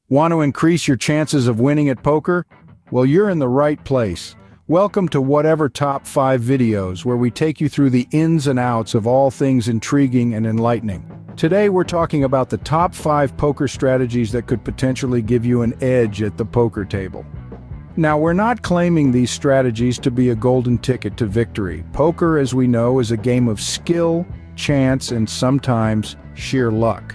Want to increase your chances of winning at poker? Well, you're in the right place. Welcome to Whatever Top 5 videos, where we take you through the ins and outs of all things intriguing and enlightening. Today we're talking about the top 5 poker strategies that could potentially give you an edge at the poker table. Now, we're not claiming these strategies to be a golden ticket to victory. Poker, as we know, is a game of skill, chance, and sometimes sheer luck.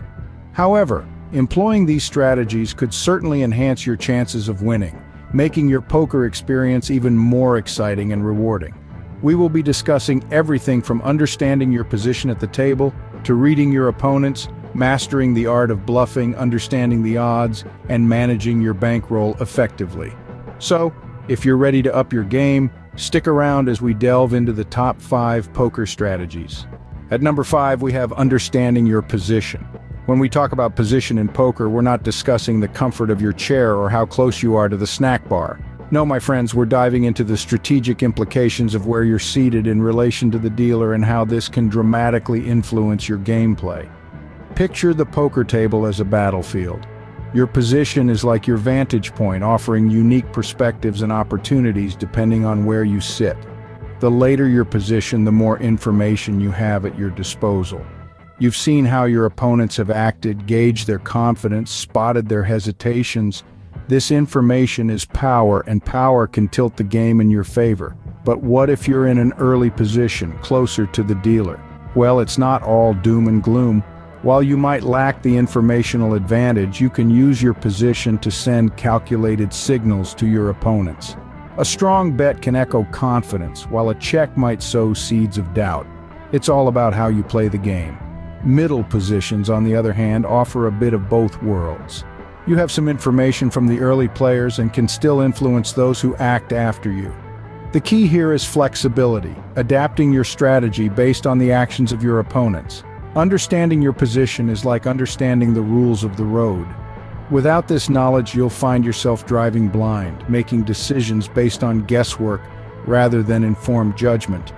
However, employing these strategies could certainly enhance your chances of winning, making your poker experience even more exciting and rewarding. We will be discussing everything from understanding your position at the table, to reading your opponents, mastering the art of bluffing, understanding the odds, and managing your bankroll effectively. So, if you're ready to up your game, stick around as we delve into the top 5 poker strategies. At number 5, we have understanding your position. When we talk about position in poker, we're not discussing the comfort of your chair or how close you are to the snack bar. No, my friends, we're diving into the strategic implications of where you're seated in relation to the dealer and how this can dramatically influence your gameplay. Picture the poker table as a battlefield. Your position is like your vantage point, offering unique perspectives and opportunities depending on where you sit. The later your position, the more information you have at your disposal. You've seen how your opponents have acted, gauged their confidence, spotted their hesitations. This information is power, and power can tilt the game in your favor. But what if you're in an early position, closer to the dealer? Well, it's not all doom and gloom. While you might lack the informational advantage, you can use your position to send calculated signals to your opponents. A strong bet can echo confidence, while a check might sow seeds of doubt. It's all about how you play the game. Middle positions, on the other hand, offer a bit of both worlds. You have some information from the early players and can still influence those who act after you. The key here is flexibility, adapting your strategy based on the actions of your opponents. Understanding your position is like understanding the rules of the road. Without this knowledge, you'll find yourself driving blind, making decisions based on guesswork rather than informed judgment.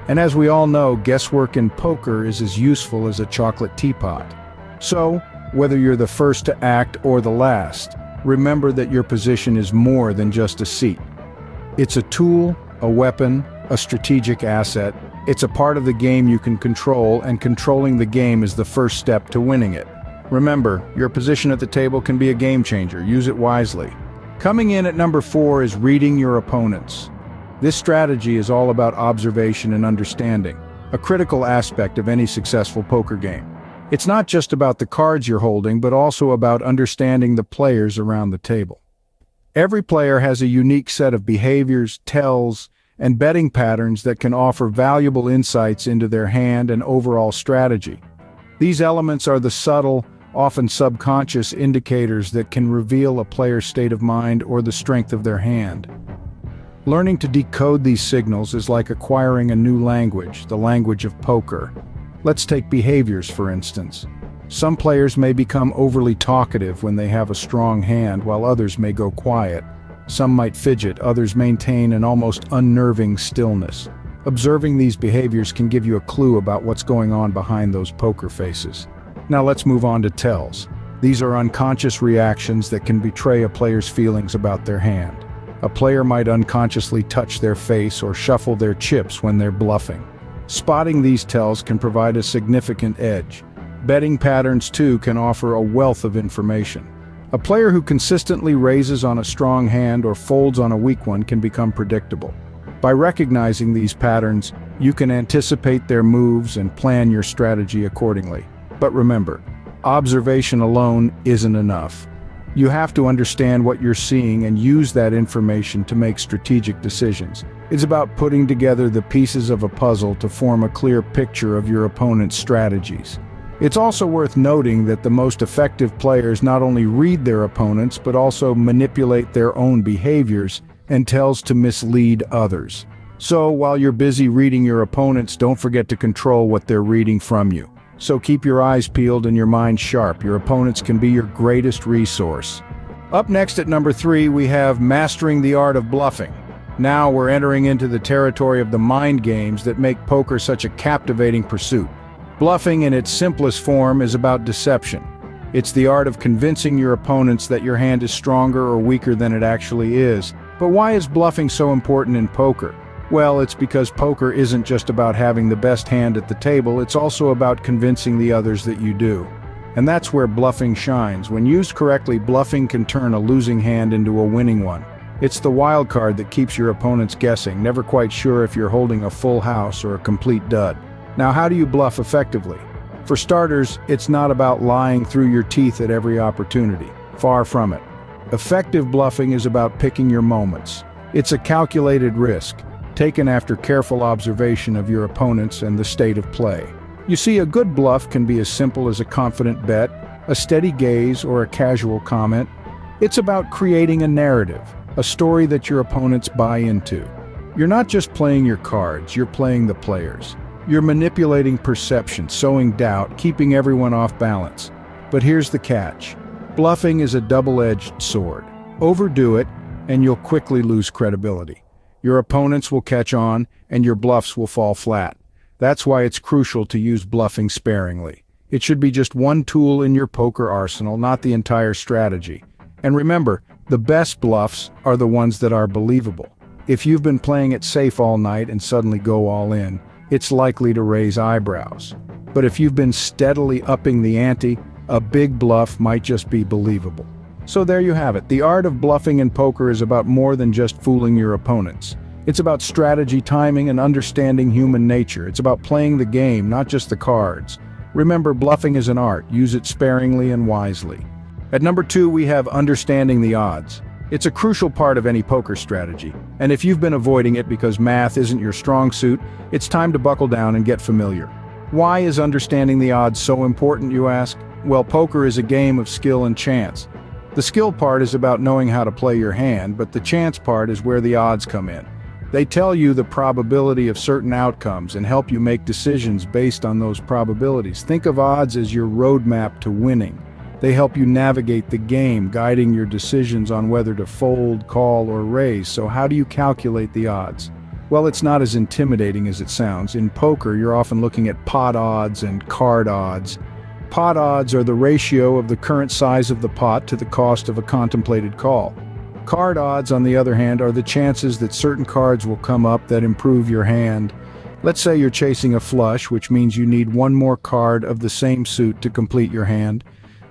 And as we all know, guesswork in poker is as useful as a chocolate teapot. So, whether you're the first to act or the last, remember that your position is more than just a seat. It's a tool, a weapon, a strategic asset. It's a part of the game you can control, and controlling the game is the first step to winning it. Remember, your position at the table can be a game changer. Use it wisely. Coming in at number 4 is reading your opponents. This strategy is all about observation and understanding, a critical aspect of any successful poker game. It's not just about the cards you're holding, but also about understanding the players around the table. Every player has a unique set of behaviors, tells, and betting patterns that can offer valuable insights into their hand and overall strategy. These elements are the subtle, often subconscious indicators that can reveal a player's state of mind or the strength of their hand. Learning to decode these signals is like acquiring a new language, the language of poker. Let's take behaviors, for instance. Some players may become overly talkative when they have a strong hand, while others may go quiet. Some might fidget, others maintain an almost unnerving stillness. Observing these behaviors can give you a clue about what's going on behind those poker faces. Now let's move on to tells. These are unconscious reactions that can betray a player's feelings about their hand. A player might unconsciously touch their face or shuffle their chips when they're bluffing. Spotting these tells can provide a significant edge. Betting patterns, too, can offer a wealth of information. A player who consistently raises on a strong hand or folds on a weak one can become predictable. By recognizing these patterns, you can anticipate their moves and plan your strategy accordingly. But remember, observation alone isn't enough. You have to understand what you're seeing and use that information to make strategic decisions. It's about putting together the pieces of a puzzle to form a clear picture of your opponent's strategies. It's also worth noting that the most effective players not only read their opponents but also manipulate their own behaviors and tells to mislead others. So while you're busy reading your opponents, don't forget to control what they're reading from you. So keep your eyes peeled and your mind sharp. Your opponents can be your greatest resource. Up next at number 3, we have mastering the art of bluffing. Now we're entering into the territory of the mind games that make poker such a captivating pursuit. Bluffing in its simplest form is about deception. It's the art of convincing your opponents that your hand is stronger or weaker than it actually is. But why is bluffing so important in poker? Well, it's because poker isn't just about having the best hand at the table, it's also about convincing the others that you do. And that's where bluffing shines. When used correctly, bluffing can turn a losing hand into a winning one. It's the wild card that keeps your opponents guessing, never quite sure if you're holding a full house or a complete dud. Now, how do you bluff effectively? For starters, it's not about lying through your teeth at every opportunity. Far from it. Effective bluffing is about picking your moments. It's a calculated risk, taken after careful observation of your opponents and the state of play. You see, a good bluff can be as simple as a confident bet, a steady gaze, or a casual comment. It's about creating a narrative, a story that your opponents buy into. You're not just playing your cards, you're playing the players. You're manipulating perception, sowing doubt, keeping everyone off balance. But here's the catch. Bluffing is a double-edged sword. Overdo it, and you'll quickly lose credibility. Your opponents will catch on, and your bluffs will fall flat. That's why it's crucial to use bluffing sparingly. It should be just one tool in your poker arsenal, not the entire strategy. And remember, the best bluffs are the ones that are believable. If you've been playing it safe all night and suddenly go all in, it's likely to raise eyebrows. But if you've been steadily upping the ante, a big bluff might just be believable. So there you have it. The art of bluffing in poker is about more than just fooling your opponents. It's about strategy, timing, and understanding human nature. It's about playing the game, not just the cards. Remember, bluffing is an art. Use it sparingly and wisely. At number 2, we have understanding the odds. It's a crucial part of any poker strategy, and if you've been avoiding it because math isn't your strong suit, it's time to buckle down and get familiar. Why is understanding the odds so important, you ask? Well, poker is a game of skill and chance. The skill part is about knowing how to play your hand, but the chance part is where the odds come in. They tell you the probability of certain outcomes and help you make decisions based on those probabilities. Think of odds as your roadmap to winning. They help you navigate the game, guiding your decisions on whether to fold, call, or raise. So how do you calculate the odds? Well, it's not as intimidating as it sounds. In poker, you're often looking at pot odds and card odds. Pot odds are the ratio of the current size of the pot to the cost of a contemplated call. Card odds, on the other hand, are the chances that certain cards will come up that improve your hand. Let's say you're chasing a flush, which means you need one more card of the same suit to complete your hand.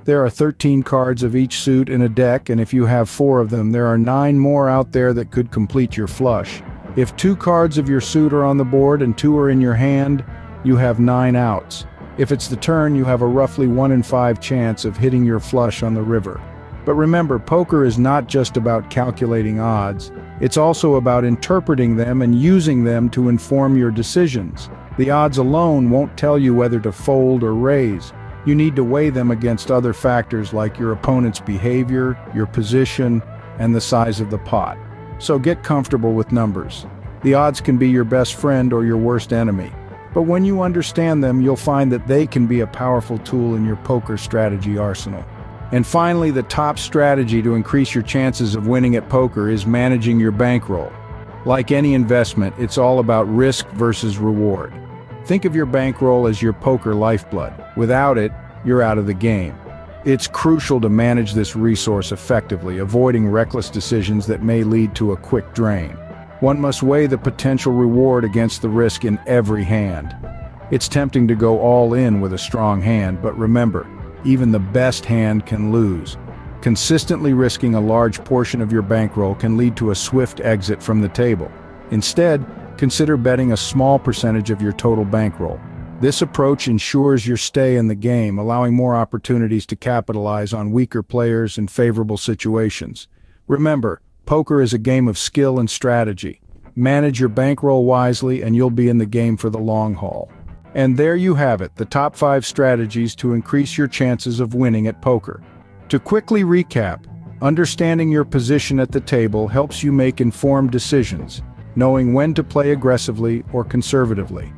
There are 13 cards of each suit in a deck, and if you have 4 of them, there are 9 more out there that could complete your flush. If 2 cards of your suit are on the board and 2 are in your hand, you have 9 outs. If it's the turn, you have a roughly 1 in 5 chance of hitting your flush on the river. But remember, poker is not just about calculating odds. It's also about interpreting them and using them to inform your decisions. The odds alone won't tell you whether to fold or raise. You need to weigh them against other factors like your opponent's behavior, your position, and the size of the pot. So get comfortable with numbers. The odds can be your best friend or your worst enemy. But when you understand them, you'll find that they can be a powerful tool in your poker strategy arsenal. And finally, the top strategy to increase your chances of winning at poker is managing your bankroll. Like any investment, it's all about risk versus reward. Think of your bankroll as your poker lifeblood. Without it, you're out of the game. It's crucial to manage this resource effectively, avoiding reckless decisions that may lead to a quick drain. One must weigh the potential reward against the risk in every hand. It's tempting to go all in with a strong hand, but remember, even the best hand can lose. Consistently risking a large portion of your bankroll can lead to a swift exit from the table. Instead, consider betting a small percentage of your total bankroll. This approach ensures your stay in the game, allowing more opportunities to capitalize on weaker players in favorable situations. Remember, poker is a game of skill and strategy. Manage your bankroll wisely and you'll be in the game for the long haul. And there you have it, the top 5 strategies to increase your chances of winning at poker. To quickly recap, understanding your position at the table helps you make informed decisions, knowing when to play aggressively or conservatively.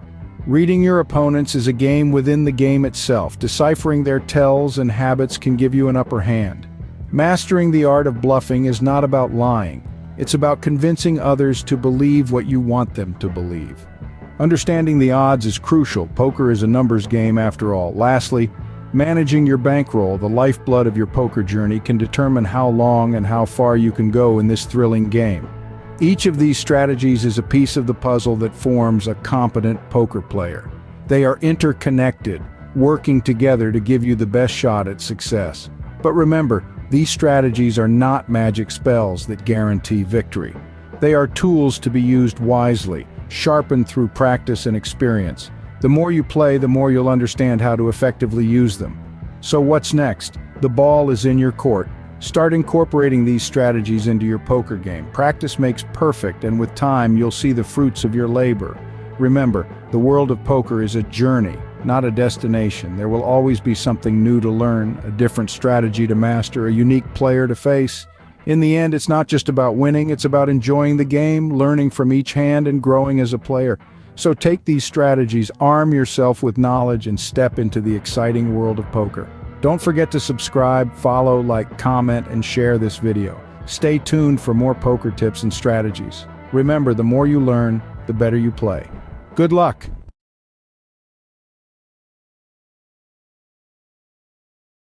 Reading your opponents is a game within the game itself. Deciphering their tells and habits can give you an upper hand. Mastering the art of bluffing is not about lying. It's about convincing others to believe what you want them to believe. Understanding the odds is crucial. Poker is a numbers game after all. Lastly, Managing your bankroll, the lifeblood of your poker journey, can determine how long and how far you can go in this thrilling game. Each of these strategies is a piece of the puzzle that forms a competent poker player. They are interconnected, working together to give you the best shot at success. But remember, these strategies are not magic spells that guarantee victory. They are tools to be used wisely, sharpened through practice and experience. The more you play, the more you'll understand how to effectively use them. So what's next? The ball is in your court. Start incorporating these strategies into your poker game. Practice makes perfect, and with time, you'll see the fruits of your labor. Remember, the world of poker is a journey, not a destination. There will always be something new to learn, a different strategy to master, a unique player to face. In the end, it's not just about winning, it's about enjoying the game, learning from each hand, and growing as a player. So take these strategies, arm yourself with knowledge, and step into the exciting world of poker. Don't forget to subscribe, follow, like, comment, and share this video. Stay tuned for more poker tips and strategies. Remember, the more you learn, the better you play. Good luck!